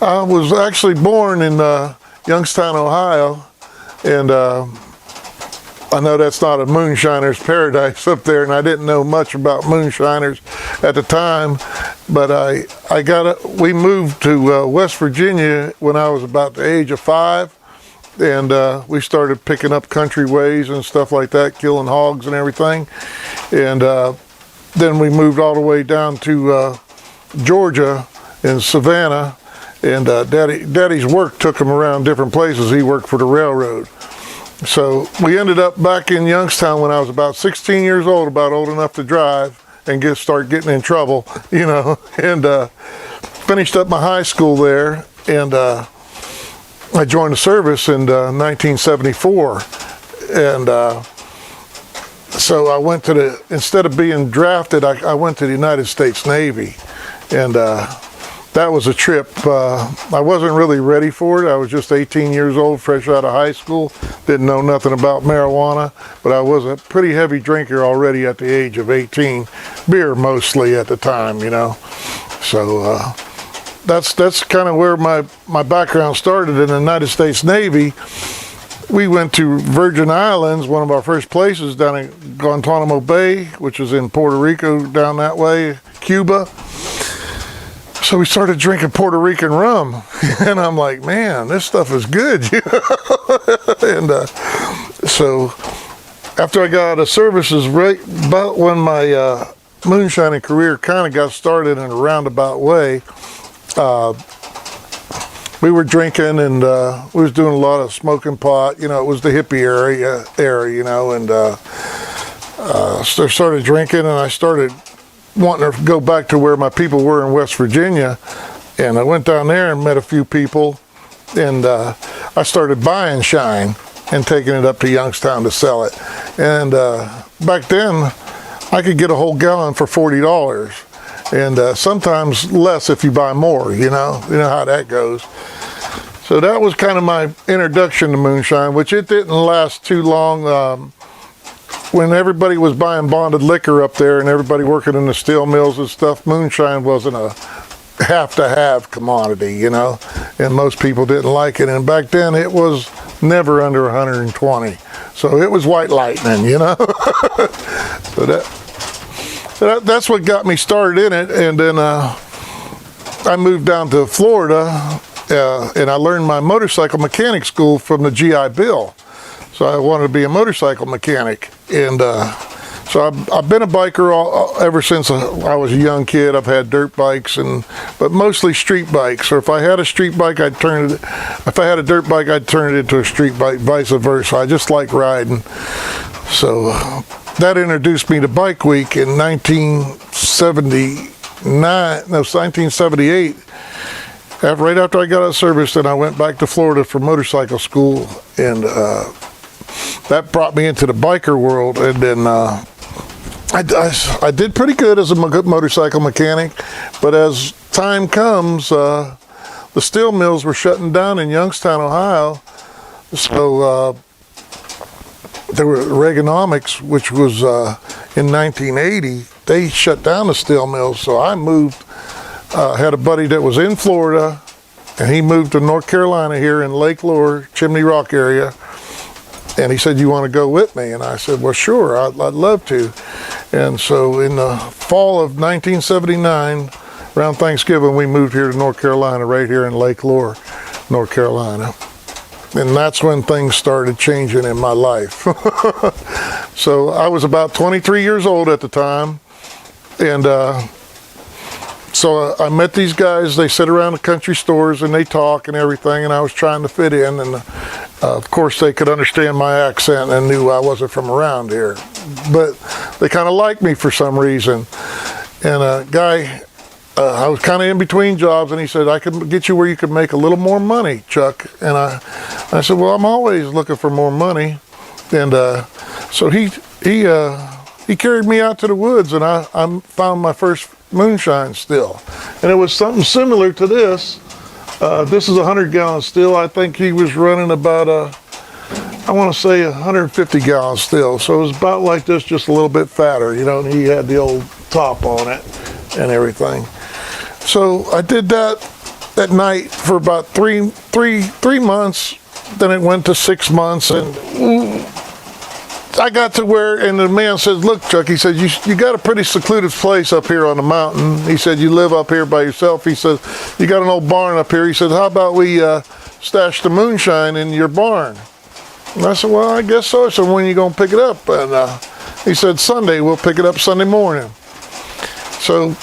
I was actually born in Youngstown, Ohio, and I know that's not a moonshiner's paradise up there, and I didn't know much about moonshiners at the time, but we moved to West Virginia when I was about the age of 5, and we started picking up country ways and stuff like that, killing hogs and everything, and then we moved all the way down to Georgia in Savannah, and Daddy's work took him around different places. He worked for the railroad. So we ended up back in Youngstown when I was about 16 years old, about old enough to drive and start getting in trouble, you know, and finished up my high school there, and I joined the service in 1974, and so I went to instead of being drafted, I went to the United States Navy, and that was a trip. I wasn't really ready for it. I was just 18 years old, fresh out of high school. Didn't know nothing about marijuana, but I was a pretty heavy drinker already at the age of 18. Beer mostly at the time, you know. So that's kind of where my background started in the United States Navy. We went to Virgin Islands, one of our first places, down in Guantanamo Bay, which is in Puerto Rico, down that way, Cuba. So we started drinking Puerto Rican rum, and I'm like, man, this stuff is good, you know? And so after I got out of services, right about when my moonshining career kind of got started in a roundabout way, we were drinking, and we was doing a lot of smoking pot. You know, it was the hippie era, you know, and so I started drinking, and I started wanting to go back to where my people were in West Virginia, and I went down there and met a few people, and I started buying shine and taking it up to Youngstown to sell it. And back then I could get a whole gallon for $40, and sometimes less if you buy more, you know how that goes. So that was kind of my introduction to moonshine, which it didn't last too long. When everybody was buying bonded liquor up there and everybody working in the steel mills and stuff, moonshine wasn't a have-to-have commodity, you know, and most people didn't like it. And back then it was never under 120, so it was white lightning, you know. So that's what got me started in it. And then I moved down to Florida, and I learned my motorcycle mechanic school from the GI Bill. So I wanted to be a motorcycle mechanic, and so I've been a biker ever since I was a young kid. I've had dirt bikes, but mostly street bikes. Or if I had a street bike, if I had a dirt bike, I'd turn it into a street bike, vice versa. I just like riding. So that introduced me to Bike Week in 1978. Right after I got out of service, then I went back to Florida for motorcycle school, and that brought me into the biker world. And then I did pretty good as a motorcycle mechanic, but as time comes, the steel mills were shutting down in Youngstown, Ohio. So there were Reaganomics, which was in 1980. They shut down the steel mills, so I moved. Had a buddy that was in Florida, and he moved to North Carolina here in Lake Lure, Chimney Rock area. And he said, "You want to go with me?" And I said, "Well, sure, I'd love to." And so in the fall of 1979, around Thanksgiving, we moved here to North Carolina, right here in Lake Lure, North Carolina. And that's when things started changing in my life. So I was about 23 years old at the time, and so I met these guys. They sit around the country stores and they talk and everything, and I was trying to fit in, and of course they could understand my accent and knew I wasn't from around here, but they kind of liked me for some reason. And a guy, I was kind of in between jobs, and he said, "I could get you where you could make a little more money, Chuck." And I said, "Well, I'm always looking for more money." And so he carried me out to the woods, and I found my first moonshine still, and it was something similar to this. This is a 100-gallon still. I think he was running about I want to say 150-gallon still, so it was about like this, just a little bit fatter, you know, and he had the old top on it and everything. So I did that at night for about three months. Then it went to 6 months, and I got to where, and the man says, "Look, Chuck," he said, you got a pretty secluded place up here on the mountain. He said, "You live up here by yourself." He says, "You got an old barn up here." He said, "How about we stash the moonshine in your barn?" And I said, "Well, I guess so." I said, "When are you going to pick it up?" And he said, "Sunday. We'll pick it up Sunday morning." So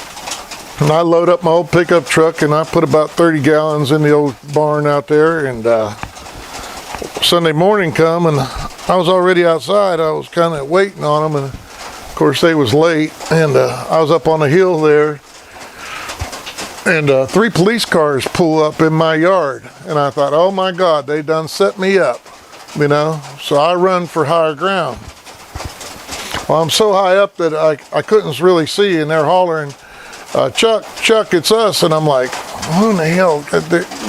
I load up my old pickup truck, and I put about 30 gallons in the old barn out there, and Sunday morning come, and I was already outside. I was kind of waiting on them, and of course they was late, and I was up on the hill there, and 3 police cars pull up in my yard, and I thought, "Oh my God, they done set me up," you know. So I run for higher ground. Well, I'm so high up that I couldn't really see, and they're hollering, Chuck, it's us." And I'm like, "Who in the hell,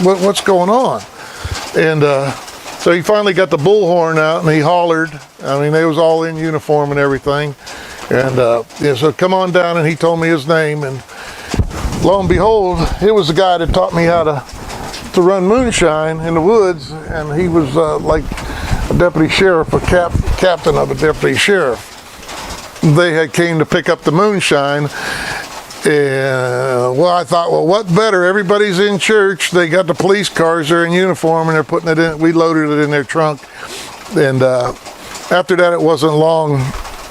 what's going on?" And so he finally got the bullhorn out, and he hollered. I mean, they was all in uniform and everything. And yeah, so come on down, and he told me his name. And lo and behold, it was the guy that taught me how to run moonshine in the woods. And he was like a deputy sheriff, a captain of a deputy sheriff. They had came to pick up the moonshine. Well, I thought, well, what better? Everybody's in church. They got the police cars. They're in uniform, and they're putting it in. We loaded it in their trunk. And after that, it wasn't long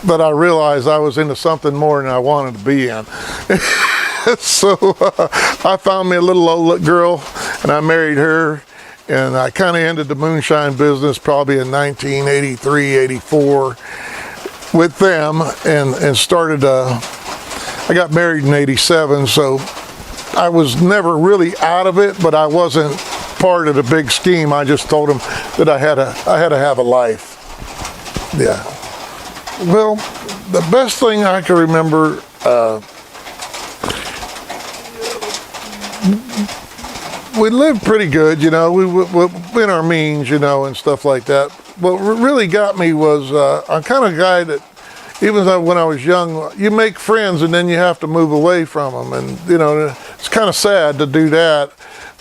that I realized I was into something more than I wanted to be in. So I found me a little old girl, and I married her. And I kind of ended the moonshine business probably in 1983, 84 with them, and started I got married in 87, so I was never really out of it, but I wasn't part of the big scheme. I just told them that I had to have a life. Yeah. Well, the best thing I can remember, we lived pretty good, you know. We in our means, you know, and stuff like that. What really got me was I'm kind of a guy that, even though when I was young, you make friends and then you have to move away from them. And, you know, it's kind of sad to do that.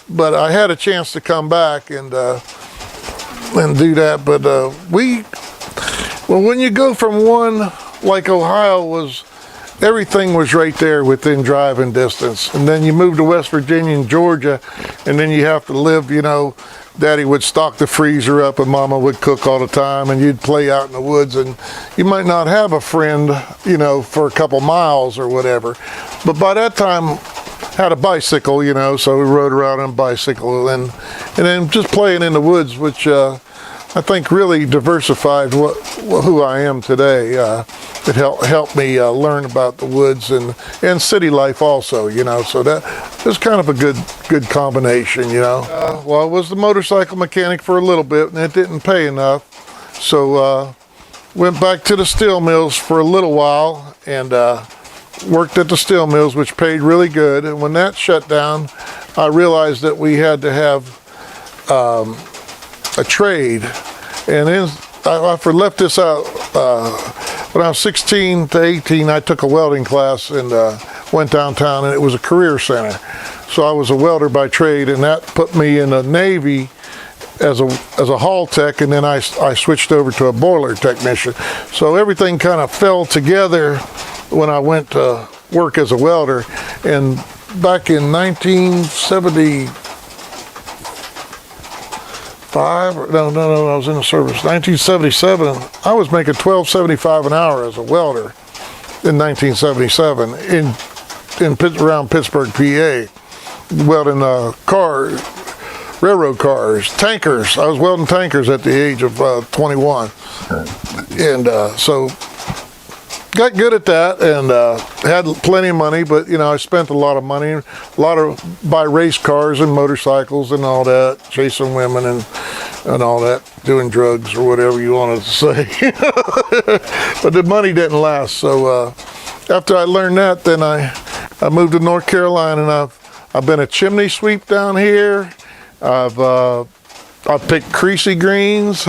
But I had a chance to come back and do that. But well, when you go from one, like Ohio was, everything was right there within driving distance. And then you move to West Virginia and Georgia, and then you have to live, you know, Daddy would stock the freezer up and Mama would cook all the time, and you'd play out in the woods, and you might not have a friend, you know, for a couple miles or whatever. But by that time, had a bicycle, you know, so we rode around on a bicycle, and then just playing in the woods, which I think really diversified who I am today. It helped me learn about the woods and city life also, you know, so that was kind of a good combination, you know. Well, I was the motorcycle mechanic for a little bit, and it didn't pay enough, so went back to the steel mills for a little while, and worked at the steel mills, which paid really good. And when that shut down, I realized that we had to have a trade. And then I left this out when I was 16 to 18. I took a welding class and went downtown, and it was a career center. So I was a welder by trade, and that put me in the Navy as a hall tech, and then I switched over to a boiler technician. So everything kind of fell together when I went to work as a welder. And back in 1975, no, I was in the service. 1977, I was making $12.75 an hour as a welder in 1977 around Pittsburgh, PA, welding cars, railroad cars, tankers. I was welding tankers at the age of 21, and so got good at that, and had plenty of money. But you know, I spent a lot of money, buy race cars and motorcycles and all that, chasing women and all that, doing drugs or whatever you wanted to say. But the money didn't last. So after I learned that, then I moved to North Carolina, and I've been a chimney sweep down here. I picked creasy greens.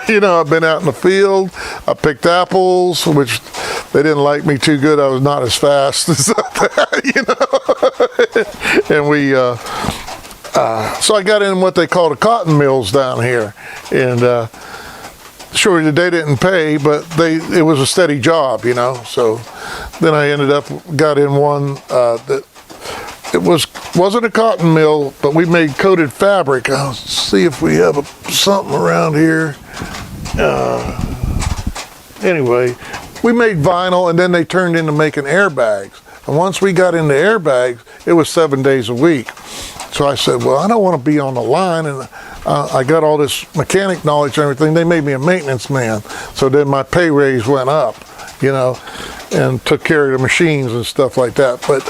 You know, I've been out in the field. I picked apples, which they didn't like me too good. I was not as fast as that, you know. And So I got in what they call the cotton mills down here, and sure, they didn't pay, but it was a steady job, you know. So then I got in one that it wasn't a cotton mill, but we made coated fabric. I'll see if we have something around here. Anyway, we made vinyl, and then they turned into making airbags. And once we got into airbags, it was 7 days a week. So I said, well, I don't want to be on the line, and I got all this mechanic knowledge and everything. They made me a maintenance man. So then my pay raise went up, you know, and took care of the machines and stuff like that. But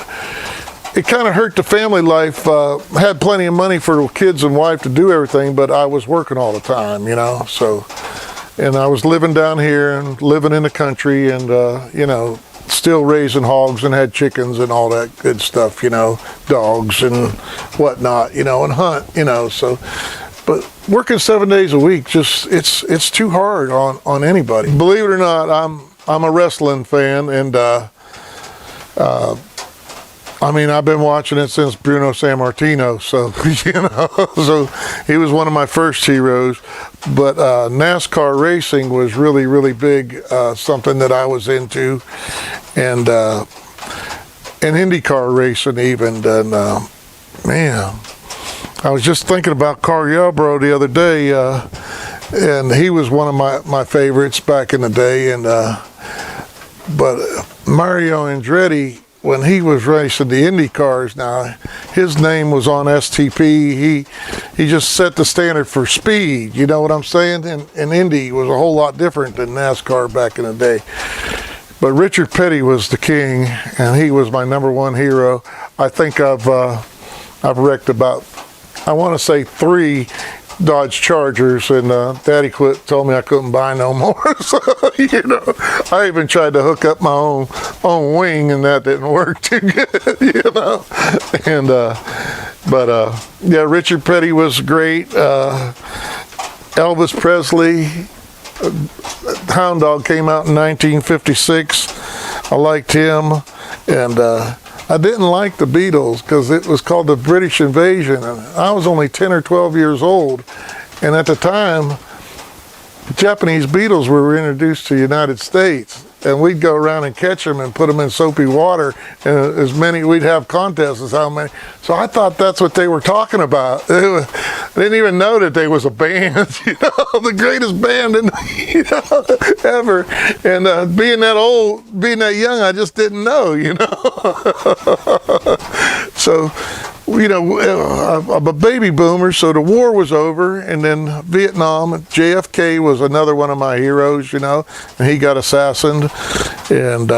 it kind of hurt the family life. Had plenty of money for the kids and wife to do everything, but I was working all the time, you know. So, and I was living down here and living in the country, and you know, still raising hogs and had chickens and all that good stuff, you know, dogs and whatnot, you know, and hunt, you know. So, but working 7 days a week, just it's too hard on anybody. Believe it or not, I'm a wrestling fan, and I mean, I've been watching it since Bruno Sammartino, so, you know, so he was one of my first heroes. But NASCAR racing was really, really big, something that I was into, and IndyCar racing even. And man, I was just thinking about Carl Yarbrough the other day, and he was one of my favorites back in the day. And but Mario Andretti, when he was racing the Indy cars, now his name was on STP. He just set the standard for speed. You know what I'm saying? And Indy was a whole lot different than NASCAR back in the day. But Richard Petty was the king, and he was my #1 hero. I think I've wrecked about, I want to say 3 Dodge Chargers, and Daddy told me I couldn't buy no more. So, you know, I even tried to hook up my own wing, and that didn't work too good, you know. And but yeah, Richard Petty was great. Elvis Presley, Hound Dog came out in 1956. I liked him, and I didn't like the Beatles because it was called the British Invasion, and I was only 10 or 12 years old, and at the time the Japanese Beetles were introduced to the United States, and we'd go around and catch them and put them in soapy water, and we'd have contests as how many. So I thought that's what they were talking about. I didn't even know that they was a band, you know, the greatest band you know, ever. And being that old, being that young, I just didn't know, you know. So, you know, I'm a baby boomer, so the war was over, and then Vietnam, JFK was another one of my heroes, you know, and he got assassinated. And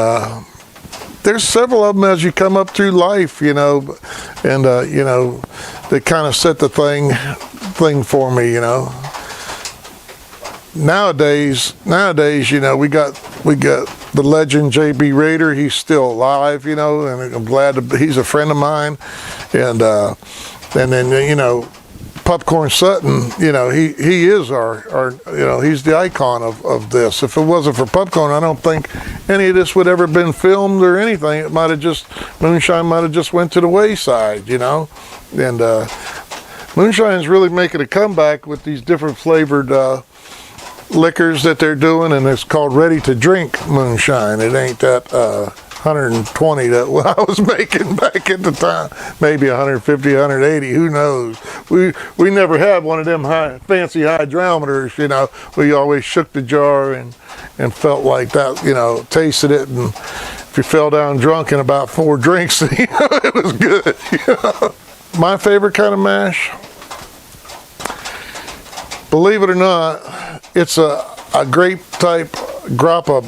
there's several of them as you come up through life, you know, and you know, they kind of set the thing for me, you know. Nowadays, you know, we got the legend J.B. Rader. He's still alive, you know, and I'm glad he's a friend of mine. And then, you know, Popcorn Sutton, you know, he is our you know, he's the icon of this. If it wasn't for Popcorn, I don't think any of this would ever been filmed or anything. It might have just, Moonshine might have just went to the wayside, you know. And Moonshine's really making a comeback with these different flavored liquors that they're doing, and it's called ready to drink moonshine. It ain't that 120 that I was making back at the time, maybe 150, 180, who knows. We never had one of them fancy hydrometers, you know. We always shook the jar and felt like that, you know, tasted it, and if you fell down drunk in about 4 drinks, you know, it was good, you know. My favorite kind of mash, believe it or not, it's a grape type grappa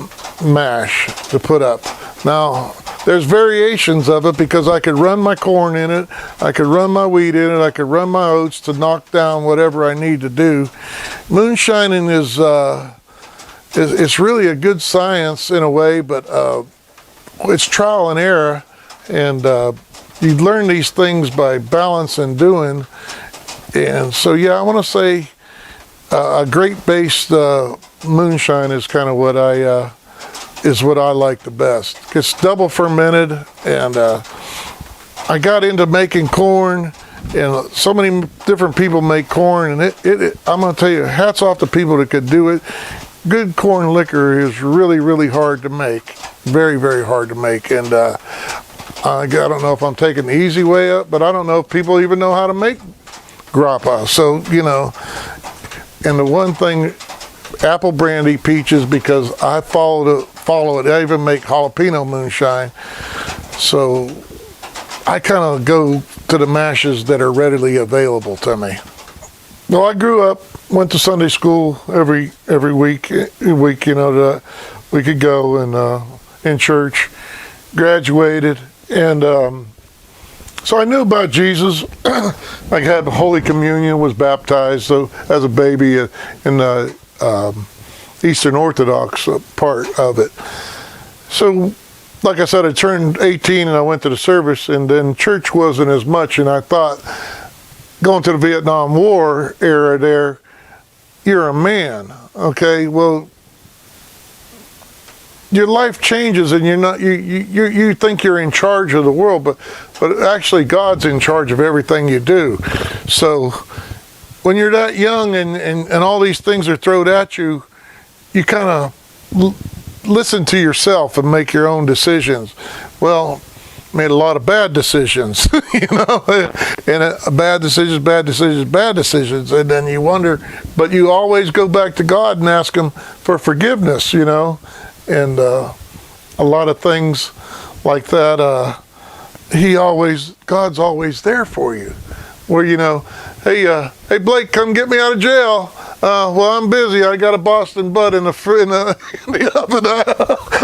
mash to put up. Now, there's variations of it because I could run my corn in it, I could run my wheat in it, I could run my oats to knock down whatever I need to do. Moonshining it's really a good science in a way, but it's trial and error, and you learn these things by balance and doing. And so, yeah, I want to say a grape-based moonshine is kind of what I like the best. It's double fermented, and I got into making corn And so many different people make corn, and I'm going to tell you, hats off to people that could do it. Good corn liquor is really, really hard to make. Very, very hard to make. And I don't know if I'm taking the easy way up, but I don't know if people even know how to make grappa. So, you know, and the one thing, apple brandy, peaches, because I follow it. I even make jalapeno moonshine. So I kind of go to the mashes that are readily available to me. Well, I grew up, went to Sunday school every week, you know, that we could go and in church, graduated, and so I knew about Jesus. I had Holy Communion, was baptized so as a baby in the Eastern Orthodox part of it. So, like I said, I turned 18 and I went to the service, and then church wasn't as much, and I thought, going to the Vietnam War era there, you're a man, okay? Well, your life changes, and you're not. You think you're in charge of the world, but actually God's in charge of everything you do. So when you're that young and all these things are thrown at you, you kind of listen to yourself and make your own decisions. Well, made a lot of bad decisions, you know, and bad decisions, and then you wonder, but you always go back to God and ask Him for forgiveness, you know, and a lot of things like that. God's always there for you. Where, you know, hey Blake, come get me out of jail. Well, I'm busy. I got a Boston butt in the oven.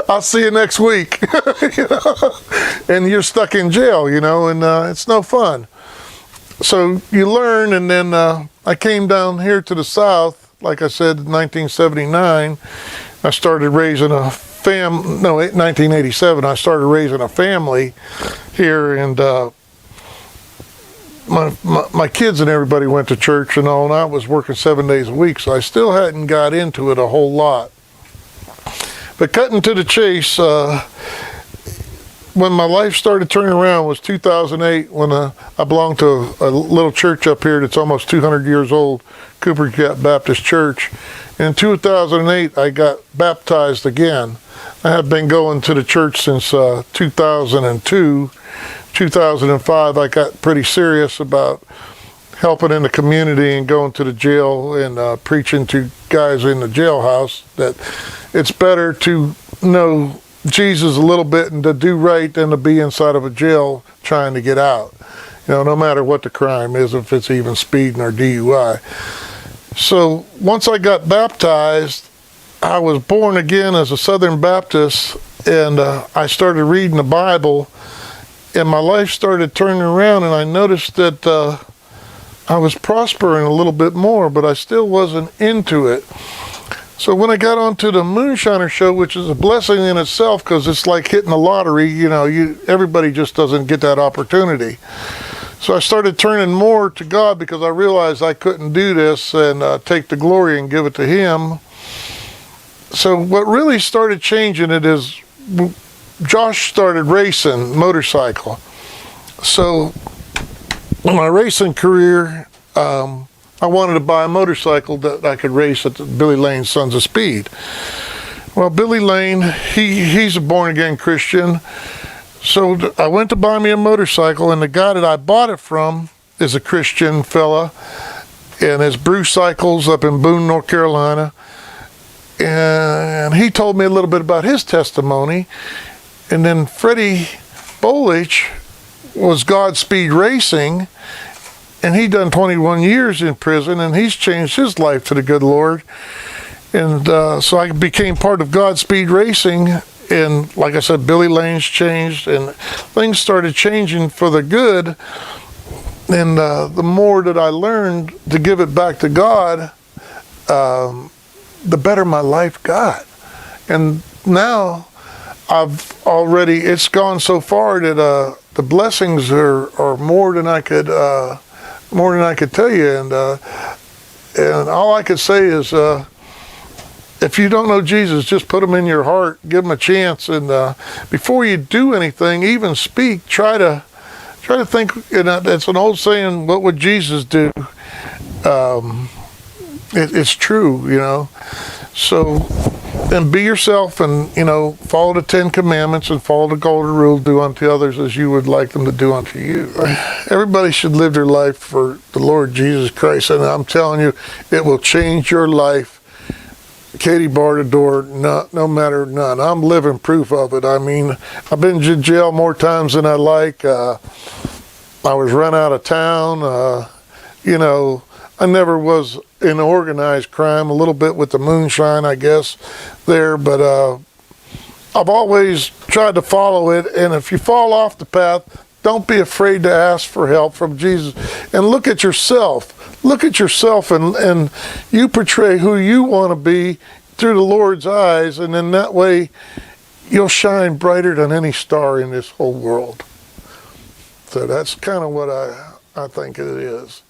I'll see you next week. You know? And you're stuck in jail, you know, and it's no fun. So you learn, and then I came down here to the South, like I said, in 1979. I started raising a 1987, I started raising a family here, and my kids and everybody went to church and all, and I was working 7 days a week, so I still hadn't got into it a whole lot. But cutting to the chase, when my life started turning around was 2008, when I belonged to a little church up here that's almost 200 years old, Cooper Gap Baptist Church. And in 2008, I got baptized again. I had been going to the church since 2002. 2005, I got pretty serious about helping in the community and going to the jail and preaching to guys in the jailhouse that it's better to know Jesus a little bit and to do right than to be inside of a jail trying to get out. You know, no matter what the crime is, if it's even speeding or DUI. So once I got baptized, I was born again as a Southern Baptist, and I started reading the Bible, and my life started turning around, and I noticed that I was prospering a little bit more, but I still wasn't into it. So when I got onto the Moonshiner show, which is a blessing in itself, because it's like hitting the lottery, you know, everybody just doesn't get that opportunity. So I started turning more to God, because I realized I couldn't do this and take the glory and give it to Him. So what really started changing it is Josh started racing motorcycle. So in my racing career, I wanted to buy a motorcycle that I could race at Billy Lane's Sons of Speed. Well, Billy Lane, he's a born-again Christian. So I went to buy me a motorcycle, and the guy that I bought it from is a Christian fella, and it's Bruce Cycles up in Boone, North Carolina. And he told me a little bit about his testimony. And then Freddie Bolich was Godspeed Racing, and he done 21 years in prison, and he's changed his life to the good Lord. And so I became part of Godspeed Racing, and like I said, Billy Lane's changed, and things started changing for the good. And the more that I learned to give it back to God, the better my life got. And now it's gone so far that the blessings are more than I could tell you. And all I could say is, if you don't know Jesus, just put Him in your heart, give Him a chance, and before you do anything, even speak, try to Try to think, it's an old saying, what would Jesus do? It's true, So, then be yourself and, follow the 10 Commandments and follow the golden rule, do unto others as you would like them to do unto you. Everybody should live their life for the Lord Jesus Christ, and I'm telling you, it will change your life. Katie barred the door, no matter none. I'm living proof of it. I mean, I've been to jail more times than I like. I was run out of town. I never was in organized crime, a little bit with the moonshine, I guess, there, but I've always tried to follow it, and if you fall off the path, don't be afraid to ask for help from Jesus. And look at yourself. Look at yourself, and you portray who you want to be through the Lord's eyes, and in that way, you'll shine brighter than any star in this whole world. So that's kind of what I think it is.